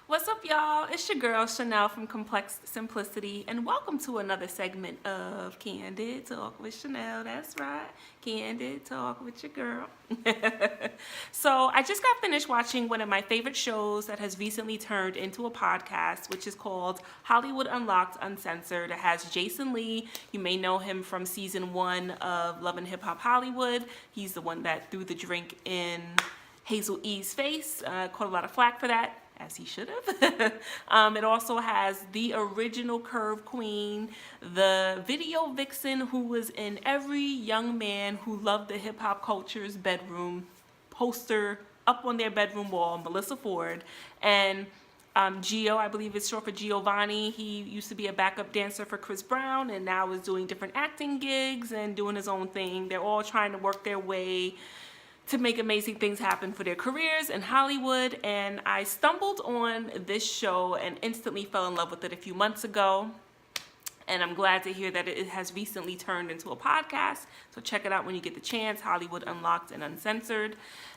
What's up, y'all? It's your girl Chanel from Complex Simplicity, and welcome to another segment of Candid Talk with Chanel. That's right, Candid Talk with your girl. So, I just got finished watching one of my favorite shows that has recently turned into a podcast, which is called Hollywood Unlocked Uncensored. It has Jason Lee. You may know him from season 1 of Love and Hip Hop Hollywood. He's the one that threw the drink in Hazel E's face. Caught a lot of flack for that, as he should have. It also has the original Curve Queen, the video vixen who was in every young man who loved the hip hop culture's bedroom poster up on their bedroom wall, Melissa Ford, and Gio, I believe it's short for Giovanni. He used to be a backup dancer for Chris Brown and now is doing different acting gigs and doing his own thing. They're all trying to work their way to make amazing things happen for their careers in Hollywood. And I stumbled on this show and instantly fell in love with it a few months ago. And I'm glad to hear that it has recently turned into a podcast. So check it out when you get the chance, Hollywood Unlocked and Uncensored.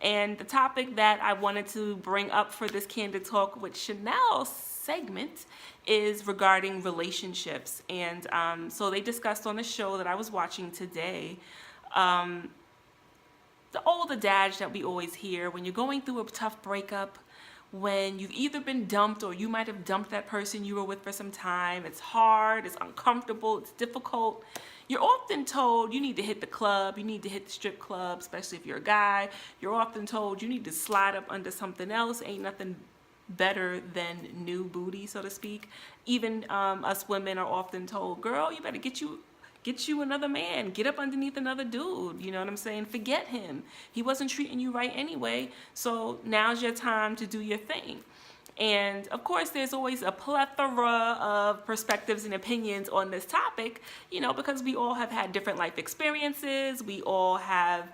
And the topic that I wanted to bring up for this Candid Talk with Chanel segment is regarding relationships. And so they discussed on the show that I was watching today, the old adage that we always hear when you're going through a tough breakup, when you've either been dumped or you might have dumped that person you were with for some time. It's hard, it's uncomfortable, it's difficult. You're often told you need to hit the club, you need to hit the strip club, especially if you're a guy. You're often told you need to slide up under something else. Ain't nothing better than new booty, so to speak. Even us women are often told, girl, you better get you another man, get up underneath another dude, you know what I'm saying? Forget him. He wasn't treating you right anyway, so now's your time to do your thing. And of course, there's always a plethora of perspectives and opinions on this topic, because we all have had different life experiences. We all have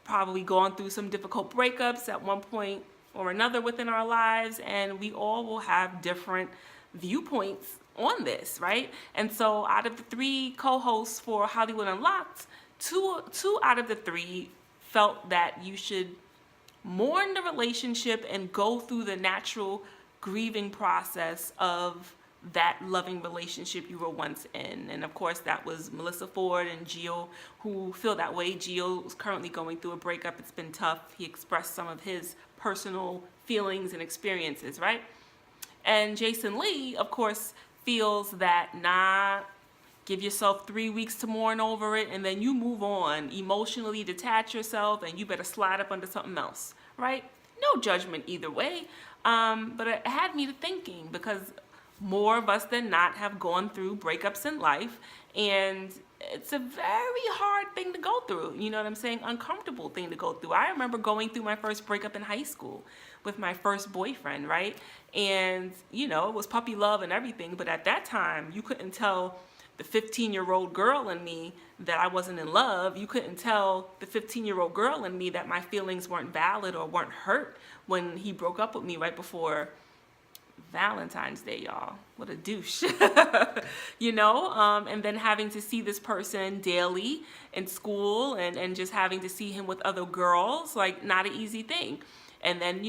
probably gone through some difficult breakups at one point or another within our lives, and we all will have different viewpoints on this, right? And so out of the 3 co-hosts for Hollywood Unlocked, two out of the 3 felt that you should mourn the relationship and go through the natural grieving process of that loving relationship you were once in. And of course, that was Melissa Ford and Gio, who feel that way. Gio is currently going through a breakup. It's been tough. He expressed some of his personal feelings and experiences, right? And Jason Lee, of course, feels that, give yourself 3 weeks to mourn over it, and then you move on, emotionally detach yourself, and you better slide up under something else, right? No judgment either way, but it had me to thinking, because more of us than not have gone through breakups in life, and it's a very hard thing to go through, you know what I'm saying? Uncomfortable thing to go through. I remember going through my first breakup in high school with my first boyfriend, right? And, it was puppy love and everything, but at that time, you couldn't tell the 15-year-old girl in me that I wasn't in love. You couldn't tell the 15-year-old girl in me that my feelings weren't valid or weren't hurt when he broke up with me right before Valentine's Day, y'all. What a douche. And then having to see this person daily in school and just having to see him with other girls, like, not an easy thing. And then,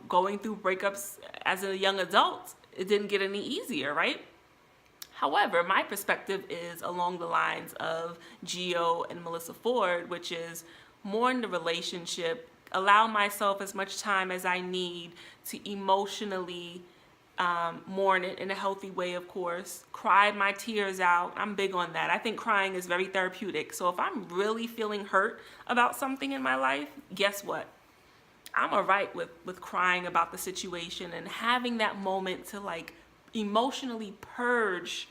going through breakups as a young adult, it didn't get any easier, right? However, my perspective is along the lines of Gio and Melissa Ford, which is mourn the relationship, allow myself as much time as I need to emotionally mourn it in a healthy way, of course. Cry my tears out. I'm big on that. I think crying is very therapeutic. So if I'm really feeling hurt about something in my life, guess what? I'm all right with crying about the situation and having that moment to, like, emotionally purge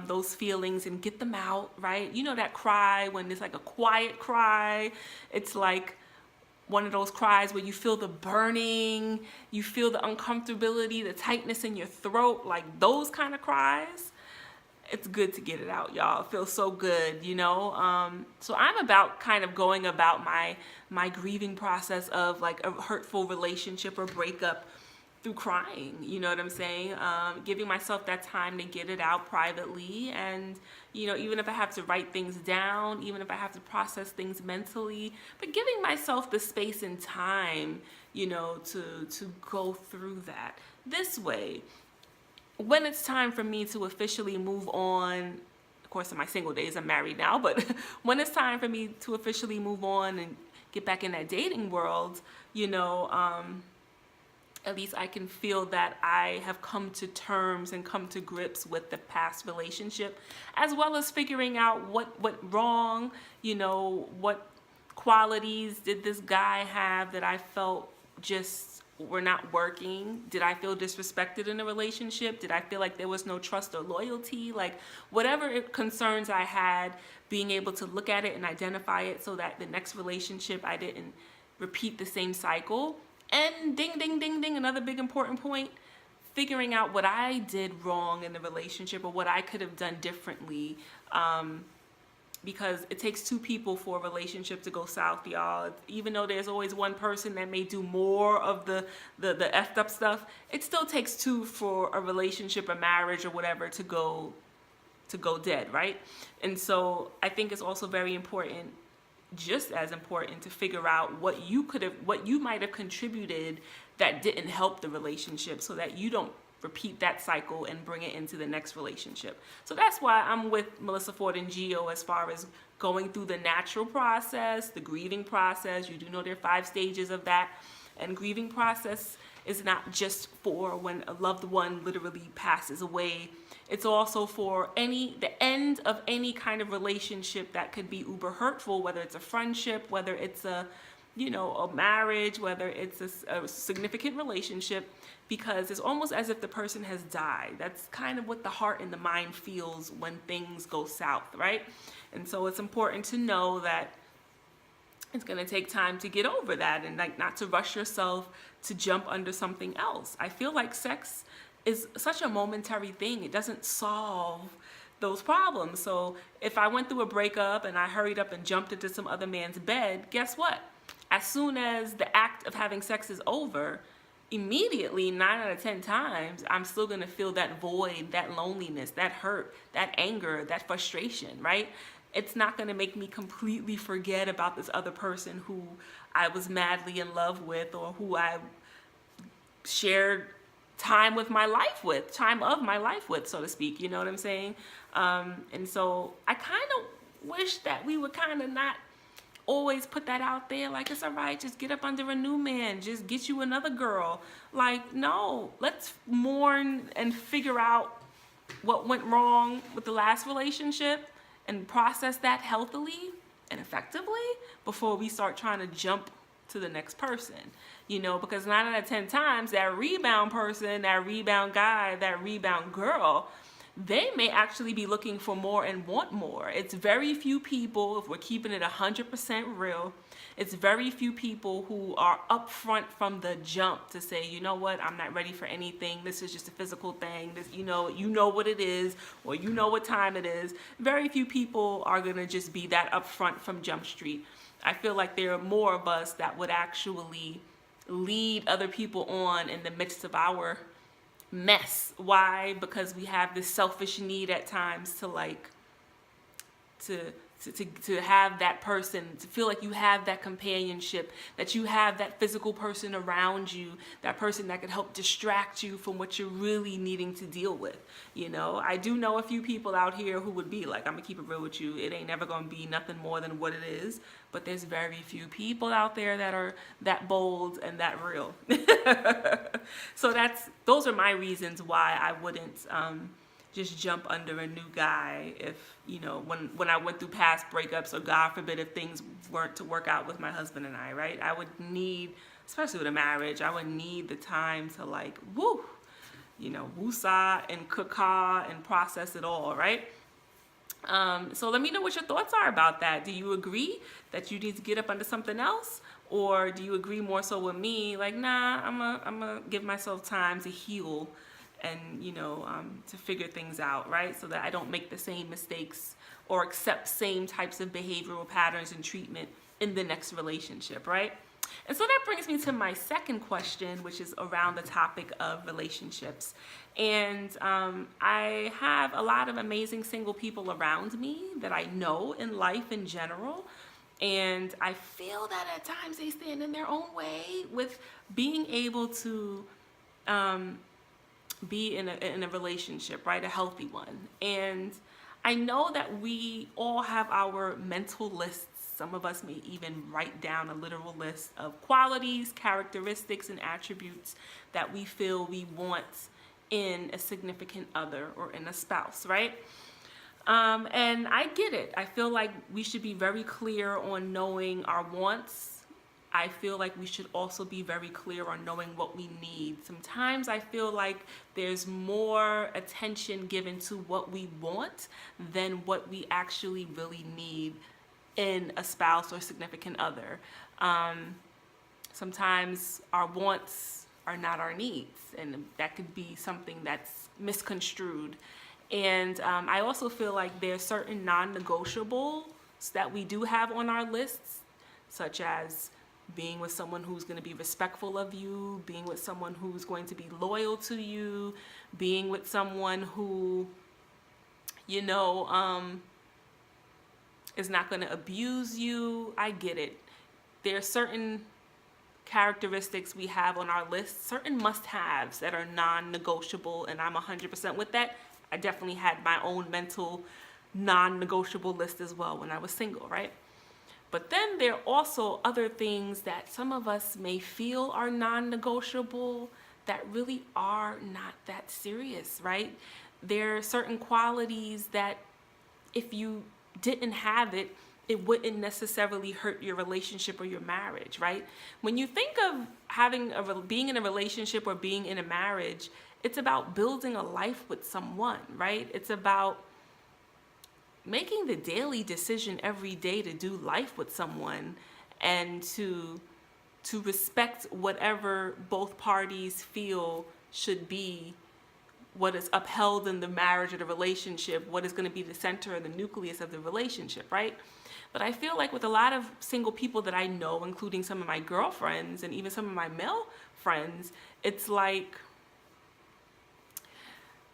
those feelings and get them out, right? You know that cry when it's like a quiet cry. It's like one of those cries where you feel the burning, you feel the uncomfortability, the tightness in your throat, like those kind of cries. It's good to get it out, y'all. It feels so good, So I'm about kind of going about my grieving process of, like, a hurtful relationship or breakup through crying, you know what I'm saying? Giving myself that time to get it out privately, and even if I have to write things down, even if I have to process things mentally, but giving myself the space and time, to go through that. This way, when it's time for me to officially move on, of course in my single days, I'm married now, but when it's time for me to officially move on and get back in that dating world, at least I can feel that I have come to terms and come to grips with the past relationship, as well as figuring out what went wrong, what qualities did this guy have that I felt just were not working. Did I feel disrespected in a relationship? Did I feel like there was no trust or loyalty? Like whatever concerns I had, being able to look at it and identify it so that the next relationship I didn't repeat the same cycle. And ding, ding, ding, ding, another big important point, figuring out what I did wrong in the relationship or what I could have done differently. Because it takes two people for a relationship to go south, y'all. Even though there's always one person that may do more of the effed up stuff, it still takes two for a relationship, a marriage, or whatever to go dead, right? And so I think it's also very important, just as important, to figure out what you might have contributed that didn't help the relationship, so that you don't repeat that cycle and bring it into the next relationship. So that's why I'm with Melissa Ford and Gio as far as going through the natural process, the grieving process. You do know there are 5 stages of that. And grieving process is not just for when a loved one literally passes away. It's also for the end of any kind of relationship that could be uber hurtful, whether it's a friendship, whether it's a marriage, whether it's a significant relationship, because it's almost as if the person has died. That's kind of what the heart and the mind feels when things go south, right? And so it's important to know that it's going to take time to get over that, and like not to rush yourself to jump under something else. I feel like sex is such a momentary thing. It doesn't solve those problems. So if I went through a breakup and I hurried up and jumped into some other man's bed, guess what? As soon as the act of having sex is over, immediately 9 out of 10 times, I'm still going to feel that void, that loneliness, that hurt, that anger, that frustration, right? It's not going to make me completely forget about this other person who I was madly in love with, or who I shared time of my life with, so to speak. You know what I'm saying? And so I kind of wish that we would kind of not always put that out there, like, it's all right, just get up under a new man, just get you another girl. Like, no, let's mourn and figure out what went wrong with the last relationship and process that healthily and effectively before we start trying to jump to the next person. Because 9 out of 10 times, that rebound person, that rebound guy, that rebound girl, they may actually be looking for more and want more. It's very few people, if we're keeping it 100% real, it's very few people who are upfront from the jump to say, you know what, I'm not ready for anything. This is just a physical thing. This, you know what it is, or you know what time it is. Very few people are gonna just be that upfront from Jump Street. I feel like there are more of us that would actually lead other people on in the midst of our mess. Why? Because we have this selfish need at times to have that person, to feel like you have that companionship, that you have that physical person around you, that person that could help distract you from what you're really needing to deal with. I do know a few people out here who would be like, I'm gonna keep it real with you, it ain't never gonna be nothing more than what it is. But there's very few people out there that are that bold and that real. So those are my reasons why I wouldn't just jump under a new guy if, when I went through past breakups, or God forbid if things weren't to work out with my husband and I, right? I would need, especially with a marriage, I would need the time to woosah and caca and process it all, right? So let me know what your thoughts are about that. Do you agree that you need to get up under something else? Or do you agree more so with me? Like, nah, I'm gonna give myself time to heal and, to figure things out, right? So that I don't make the same mistakes or accept same types of behavioral patterns and treatment in the next relationship, right? And so that brings me to my second question, which is around the topic of relationships. And I have a lot of amazing single people around me that I know in life in general. And I feel that at times they stand in their own way with being able to be in a relationship, right? A healthy one. And I know that we all have our mental lists. Some of us may even write down a literal list of qualities, characteristics, and attributes that we feel we want in a significant other or in a spouse, right? And I get it. I feel like we should be very clear on knowing our wants. I feel like we should also be very clear on knowing what we need. Sometimes I feel like there's more attention given to what we want than what we actually really need in a spouse or significant other. Sometimes our wants are not our needs, and that could be something that's misconstrued. And I also feel like there's certain non-negotiables that we do have on our lists, such as being with someone who's going to be respectful of you, being with someone who's going to be loyal to you, being with someone who, you know, is not going to abuse you. I get it. There are certain characteristics we have on our list, certain must-haves that are non-negotiable, and I'm 100% with that. I definitely had my own mental non-negotiable list as well when I was single, right? But then there are also other things that some of us may feel are non-negotiable that really are not that serious, right? There are certain qualities that if you didn't have it, it wouldn't necessarily hurt your relationship or your marriage, right? When you think of being in a relationship or being in a marriage, it's about building a life with someone, right? It's about making the daily decision every day to do life with someone and to respect whatever both parties feel should be what is upheld in the marriage or the relationship, what is going to be the center or the nucleus of the relationship, right? But I feel like with a lot of single people that I know, including some of my girlfriends and even some of my male friends, it's like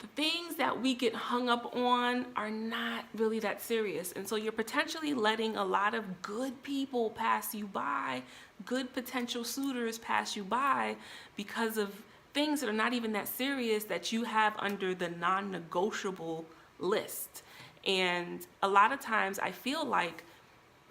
the things that we get hung up on are not really that serious. And so you're potentially letting a lot of good people pass you by, good potential suitors pass you by because of things that are not even that serious that you have under the non-negotiable list. And a lot of times I feel like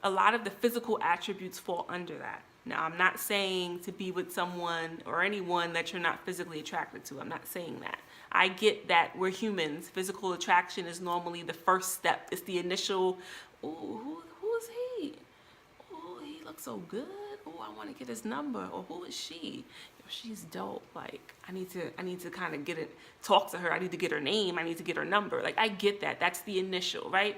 a lot of the physical attributes fall under that. Now, I'm not saying to be with someone or anyone that you're not physically attracted to. I'm not saying that. I get that we're humans. Physical attraction is normally the first step. It's the initial, ooh, who is he? Oh, he looks so good. Oh, I want to get his number. Or who is she? She's dope. Like, I need to kind of talk to her. I need to get her name. I need to get her number. Like, I get that. That's the initial, right?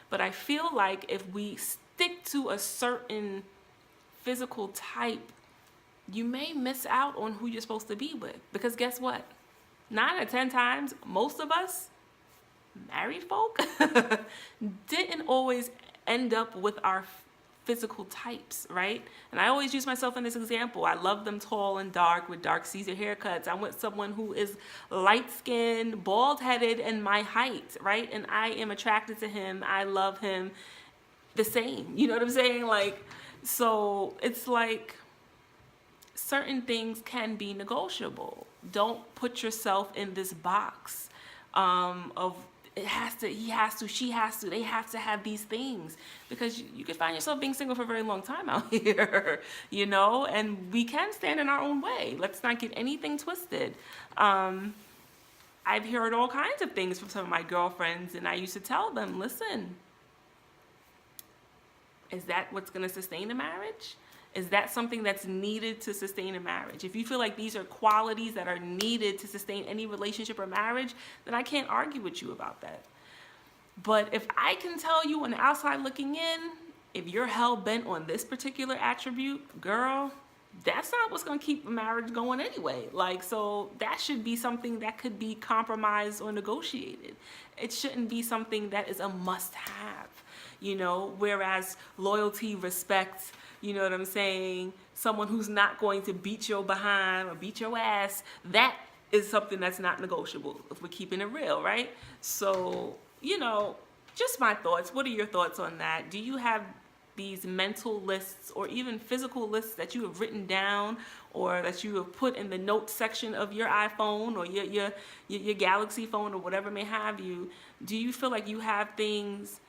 But I feel like if we stick to a certain physical type, you may miss out on who you're supposed to be with. Because guess what? 9 out of 10 times, most of us, married folk, didn't always end up with our physical types, right? And I always use myself in this example. I love them tall and dark with dark Caesar haircuts. I want someone who is light-skinned, bald-headed, and my height, right? And I am attracted to him. I love him the same. You know what I'm saying? Like, so it's like certain things can be negotiable. Don't put yourself in this box of it has to, he has to, she has to, they have to have these things, because you could find yourself being single for a very long time out here, you know, and we can stand in our own way. Let's not get anything twisted. I've heard all kinds of things from some of my girlfriends, and I used to tell them, listen, is that what's going to sustain a marriage? Is that something that's needed to sustain a marriage? If you feel like these are qualities that are needed to sustain any relationship or marriage, then I can't argue with you about that. But if I can tell you on the outside looking in, if you're hell-bent on this particular attribute, girl, that's not what's going to keep a marriage going anyway. Like, so that should be something that could be compromised or negotiated. It shouldn't be something that is a must-have, you know, whereas loyalty, respect, you know what I'm saying, someone who's not going to beat your behind or beat your ass, that is something that's not negotiable if we're keeping it real, right? So, just my thoughts. What are your thoughts on that? Do you have these mental lists or even physical lists that you have written down or that you have put in the notes section of your iPhone or your Galaxy phone or whatever may have you? Do you feel like you have things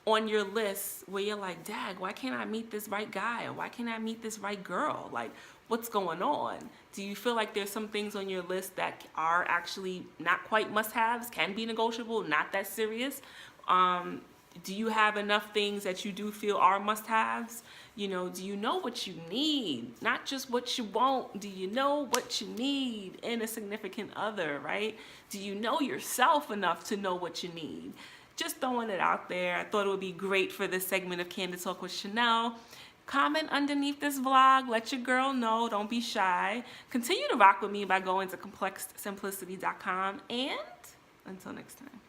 on your list where you're like, dag, why can't I meet this right guy? Or why can't I meet this right girl? Like, what's going on? Do you feel like there's some things on your list that are actually not quite must-haves, can be negotiable, not that serious? Do you have enough things that you do feel are must-haves? Do you know what you need? Not just what you want. Do you know what you need in a significant other, right? Do you know yourself enough to know what you need? Just throwing it out there. I thought it would be great for this segment of Candid Talk with Chanel. Comment underneath this vlog. Let your girl know. Don't be shy. Continue to rock with me by going to complexedsimplicity.com. And until next time.